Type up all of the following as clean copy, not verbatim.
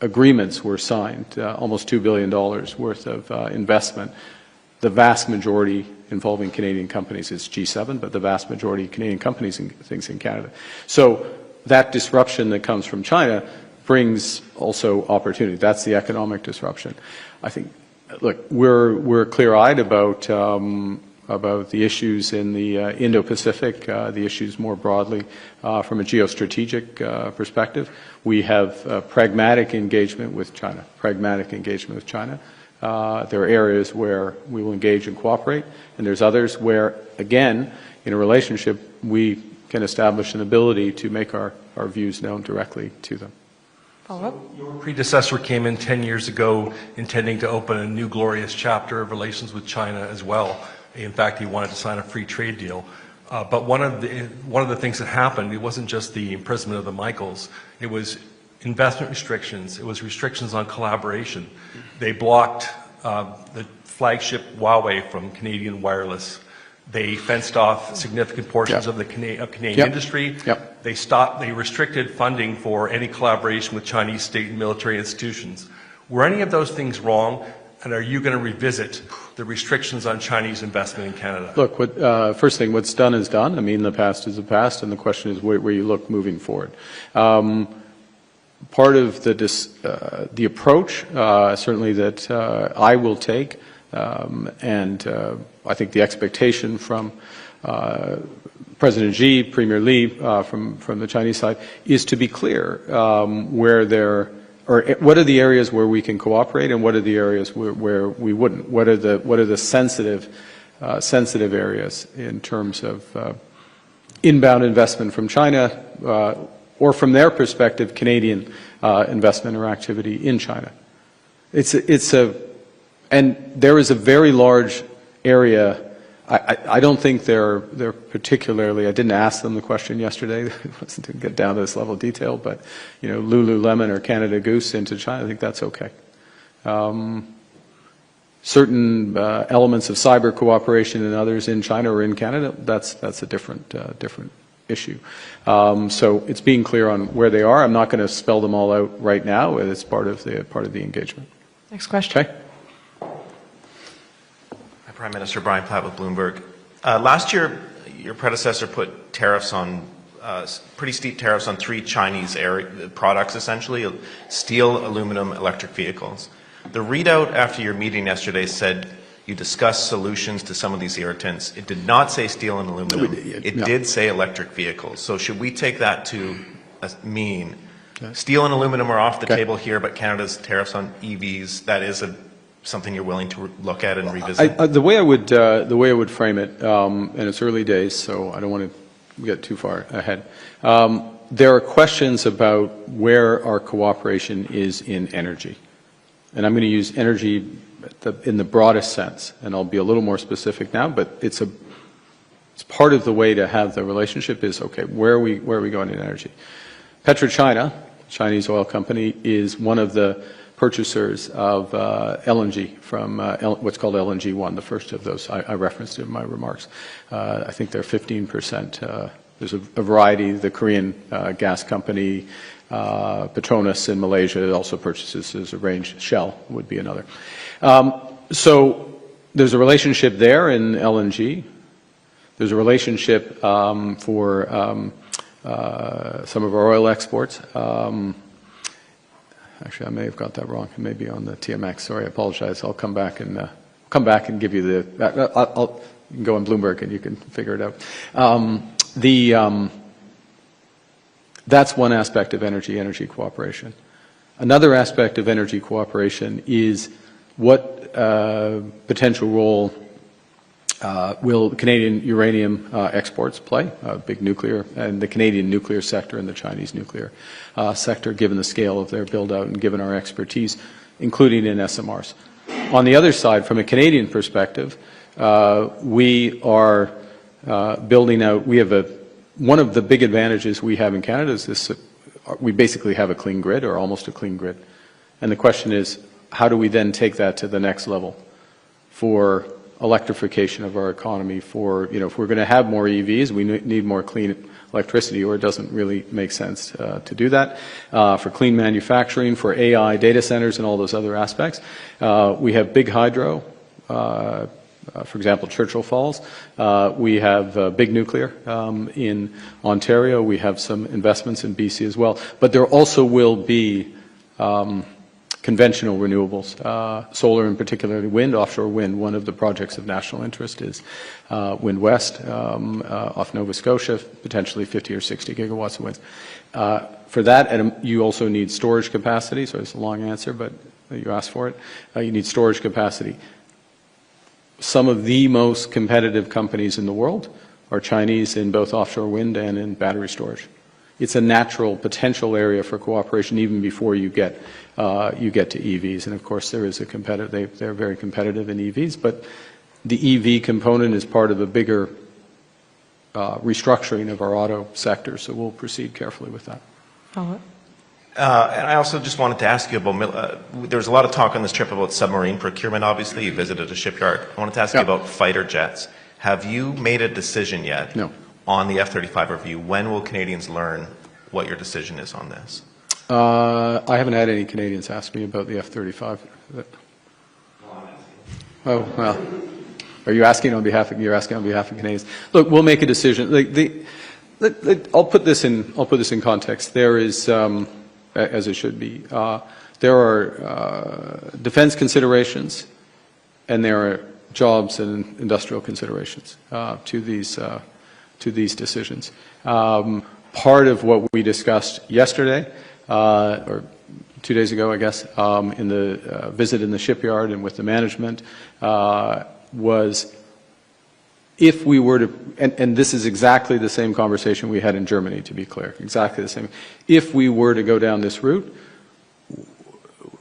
agreements were signed, almost $2 billion worth of investment. The vast majority involving Canadian companies is G7, but the vast majority of Canadian companies and things in Canada. So that disruption that comes from China brings also opportunity. That's the economic disruption. I think, look, we're clear-eyed about the issues in the Indo-Pacific, the issues more broadly from a geostrategic perspective. We have pragmatic engagement with China. There are areas where we will engage and cooperate, and there's others where, again, in a relationship, we can establish an ability to make our views known directly to them. Follow-up? Your predecessor came in 10 years ago intending to open a new glorious chapter of relations with China as well. In fact, he wanted to sign a free trade deal. But one of the things that happened, it wasn't just the imprisonment of the Michaels, it was investment restrictions, it was restrictions on collaboration. They blocked the flagship Huawei from Canadian wireless. They fenced off significant portions of the Canadian industry. They restricted funding for any collaboration with Chinese state and military institutions. Were any of those things wrong? And are you going to revisit the restrictions on Chinese investment in Canada? Look, first thing, what's done is done. I mean, the past is the past, and the question is where you look moving forward. Part of the approach, certainly that I will take, and I think the expectation from President Xi, Premier Li, from the Chinese side, is to be clear what are the areas where we can cooperate, and what are the areas where we wouldn't. What are the sensitive areas in terms of inbound investment from China, or from their perspective, Canadian investment or activity in China. And there is a very large area. I don't think they're particularly. I didn't ask them the question yesterday. It wasn't to get down to this level of detail, but Lululemon or Canada Goose into China. I think that's okay. Certain elements of cyber cooperation and others in China or in Canada. That's a different issue. So it's being clear on where they are. I'm not going to spell them all out right now. It's part of the engagement. Next question. Okay. Prime Minister Brian Platt with Bloomberg. Last year, your predecessor put tariffs on, pretty steep tariffs on 3 Chinese products, essentially, steel, aluminum, electric vehicles. The readout after your meeting yesterday said you discussed solutions to some of these irritants. It did not say steel and aluminum. It did say electric vehicles. So should we take that to mean steel and aluminum are off the table here, but Canada's tariffs on EVs, that is something you're willing to look at and revisit? The way I would frame it, and it's early days, so I don't want to get too far ahead. There are questions about where our cooperation is in energy, and I'm going to use energy in the broadest sense, and I'll be a little more specific now. But it's part of the way to have the relationship is where are we going in energy? PetroChina, Chinese oil company, is one of the purchasers of LNG from what's called LNG-1, the first of those I referenced in my remarks. I think they're 15%. There's a variety. The Korean gas company, Petronas in Malaysia, also purchases. There's a range. Shell would be another. So there's a relationship there in LNG. There's a relationship for some of our oil exports. Actually, I may have got that wrong. It may be on the TMX. Sorry, I apologize. I'll come back and give you the. I'll you can go on Bloomberg and you can figure it out. That's one aspect of energy cooperation. Another aspect of energy cooperation is what potential role will Canadian uranium exports play, big nuclear, and the Canadian nuclear sector and the Chinese nuclear sector, given the scale of their build-out and given our expertise, including in SMRs. On the other side, from a Canadian perspective, we are building out. We have one of the big advantages we have in Canada is this: we basically have a clean grid, or almost a clean grid, and the question is, how do we then take that to the next level for electrification of our economy? For if we're going to have more EVs, we need more clean electricity, or it doesn't really make sense to do that. For clean manufacturing, for AI data centers and all those other aspects. We have big hydro, for example, Churchill Falls. We have big nuclear in Ontario. We have some investments in BC as well. But there also will be conventional renewables, solar and particularly wind, offshore wind. One of the projects of national interest is Wind West off Nova Scotia, potentially 50 or 60 gigawatts of wind. For that, and you also need storage capacity, so it's a long answer, but you asked for it. You need storage capacity. Some of the most competitive companies in the world are Chinese in both offshore wind and in battery storage. It's a natural potential area for cooperation even before you get to EVs. And of course, there is a competitive. They're very competitive in EVs, but the EV component is part of a bigger restructuring of our auto sector. So we'll proceed carefully with that. Follow-up. And I also just wanted to ask you about, there was a lot of talk on this trip about submarine procurement, obviously. You visited a shipyard. I wanted to ask you about fighter jets. Have you made a decision yet on the F-35 review? When will Canadians learn what your decision is on this? I haven't had any Canadians ask me about the F-35. Oh, well, are you asking on behalf of, you're asking on behalf of Canadians? Look, we'll make a decision. I'll put this in context. There is, as it should be, there are defense considerations and there are jobs and industrial considerations to these decisions. Part of what we discussed yesterday, or 2 days ago, I guess, in the visit in the shipyard and with the management, was if we were to, and this is exactly the same conversation we had in Germany, to be clear, exactly the same. If we were to go down this route,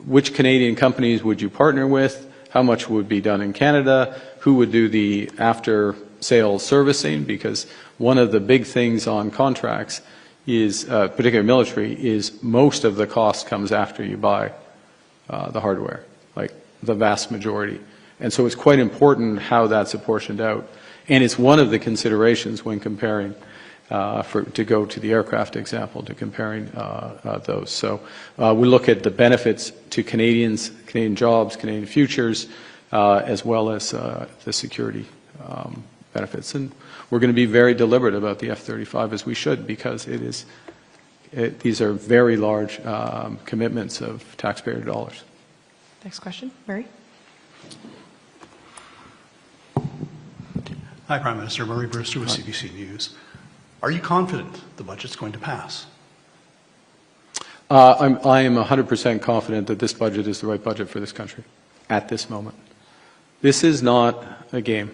which Canadian companies would you partner with? How much would be done in Canada? Who would do the after-sales servicing? Because one of the big things on contracts is, particularly military, is most of the cost comes after you buy the hardware, like the vast majority. And so it's quite important how that's apportioned out. And it's one of the considerations when comparing, to go to the aircraft example, to comparing those. So we look at the benefits to Canadians, Canadian jobs, Canadian futures, as well as the security benefits. And we're going to be very deliberate about the F-35, as we should, because these are very large commitments of taxpayer dollars. Next question, Murray. Hi, Prime Minister. Murray Brewster with CBC News. Are you confident the budget's going to pass? I am 100% confident that this budget is the right budget for this country at this moment. This is not a game.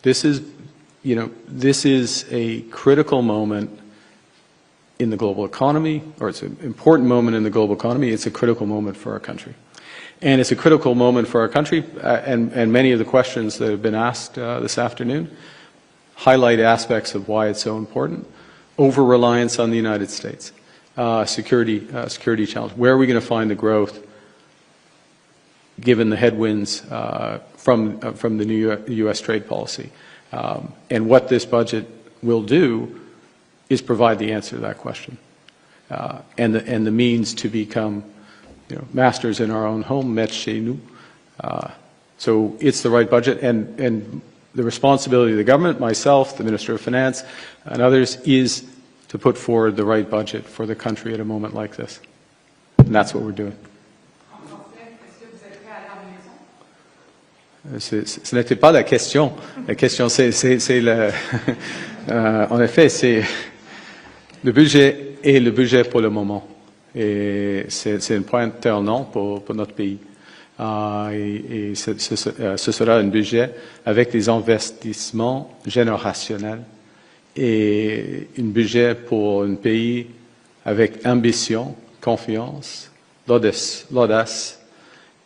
This is, this is a critical moment in the global economy, or it's an important moment in the global economy. It's a critical moment for our country. And it's a critical moment for our country, and many of the questions that have been asked this afternoon highlight aspects of why it's so important. Over-reliance on the United States, security challenge. Where are we going to find the growth given the headwinds from the new U.S. trade policy? And what this budget will do is provide the answer to that question and the means to become masters in our own home, maîtres chez nous. So it's the right budget, and the responsibility of the government, myself, the Minister of Finance, and others, is to put forward the right budget for the country at a moment like this. And that's what we're doing. Ce n'était pas la question. La question, c'est le... en effet, c'est le budget est le budget pour le moment. Et c'est un point tournant pour notre pays. Et ce sera un budget avec des investissements générationnels et un budget pour un pays avec ambition, confiance, l'audace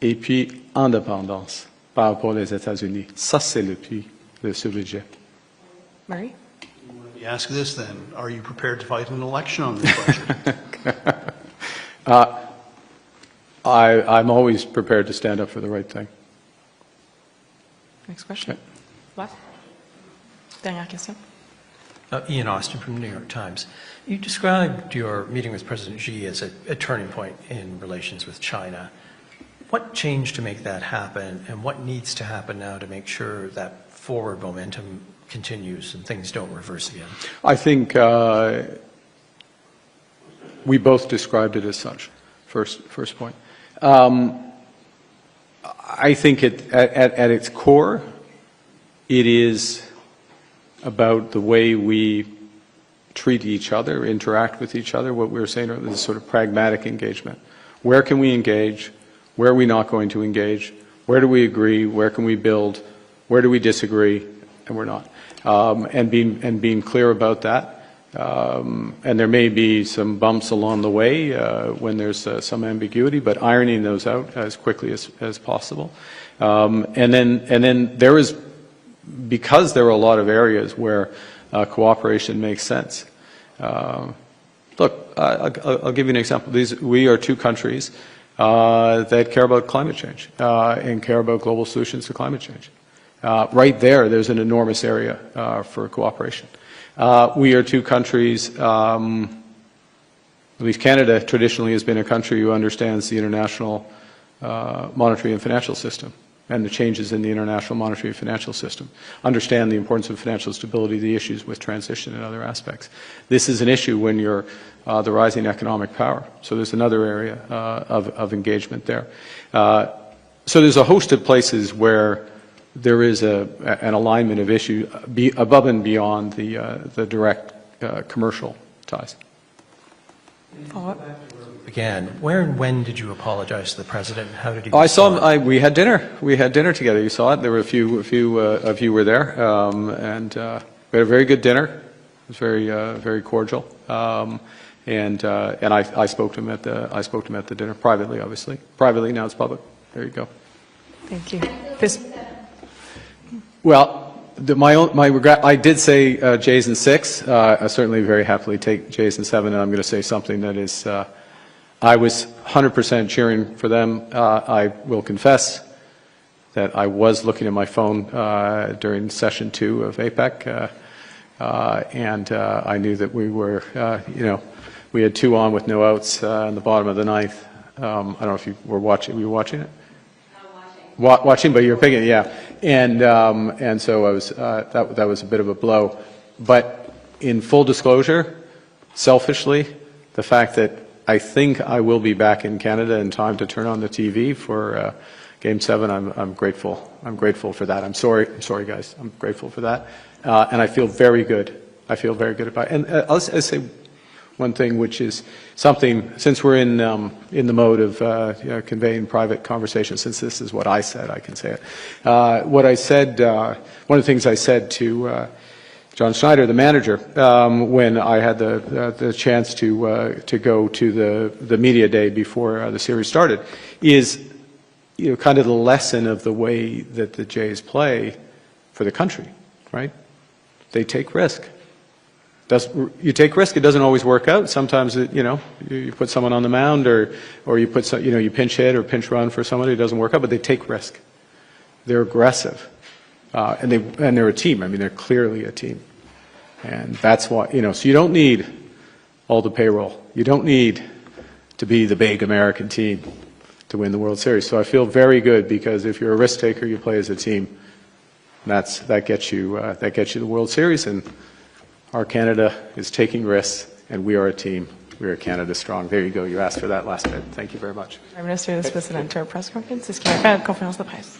et puis indépendance par rapport aux États-Unis. Ça, c'est le but de ce budget. Murray? Let me ask this then. Are you prepared to fight an election on this budget? I'm always prepared to stand up for the right thing. Next question. Last. Dernière question. Ian Austin from the New York Times. You described your meeting with President Xi as a turning point in relations with China. What changed to make that happen, and what needs to happen now to make sure that forward momentum continues and things don't reverse again? I think we both described it as such, first point. I think at its core, it is about the way we treat each other, interact with each other, what we were saying earlier, this sort of pragmatic engagement. Where can we engage? Where are we not going to engage? Where do we agree? Where can we build? Where do we disagree? And we're not. And being clear about that. And there may be some bumps along the way when there's some ambiguity, but ironing those out as quickly as possible. And then there is, because there are a lot of areas where cooperation makes sense. Look, I'll give you an example. We are two countries that care about climate change and care about global solutions to climate change. Right there's an enormous area for cooperation. We are two countries, at least Canada traditionally has been a country who understands the international monetary and financial system and the changes in the international monetary and financial system, understand the importance of financial stability, the issues with transition and other aspects. This is an issue when you're the rising economic power. So there's another area of engagement there. So there's a host of places where there is an alignment of issue above and beyond the direct commercial ties. Follow-up? Again, where and when did you apologize to the president? How did he? I saw him. We had dinner. We had dinner together. You saw it. There were a few of you were there, and we had a very good dinner. It was very cordial. And I spoke to him at the dinner privately, obviously. Privately, now it's public. There you go. Thank you. Well, my regret, I did say J's and 6. I certainly very happily take J's and 7, and I'm going to say something that is, I was 100% cheering for them. I will confess that I was looking at my phone during session 2 of APEC, and I knew that we were, we had 2 on with no outs in the bottom of the 9th. I don't know if you were watching. Were you watching it? Watching, but you're picking, yeah, and so I was that was a bit of a blow, but in full disclosure, selfishly, the fact that I think I will be back in Canada in time to turn on the TV for Game 7, I'm grateful. I'm grateful for that. I'm sorry, guys. I'm grateful for that, and I feel very good. I feel very good about it. And I'll say one thing, which is something, since we're in the mode of conveying private conversation, since this is what I said, I can say it. What I said, one of the things I said to John Schneider, the manager, when I had the chance to go to the media day before the series started, is kind of the lesson of the way that the Jays play for the country, right? They take risk. You take risk, it doesn't always work out. Sometimes, you put someone on the mound or you put you pinch hit or pinch run for somebody, it doesn't work out, but they take risk. They're aggressive. And they're a team. I mean, they're clearly a team. And that's why, so you don't need all the payroll. You don't need to be the big American team to win the World Series. So I feel very good because if you're a risk taker, you play as a team. That gets you the World Series, and our Canada is taking risks, and we are a team. We are Canada strong. There you go. You asked for that last bit. Thank you very much. Prime Minister, this was an entire press conference. Est-ce qu'il y a une conférence de presse?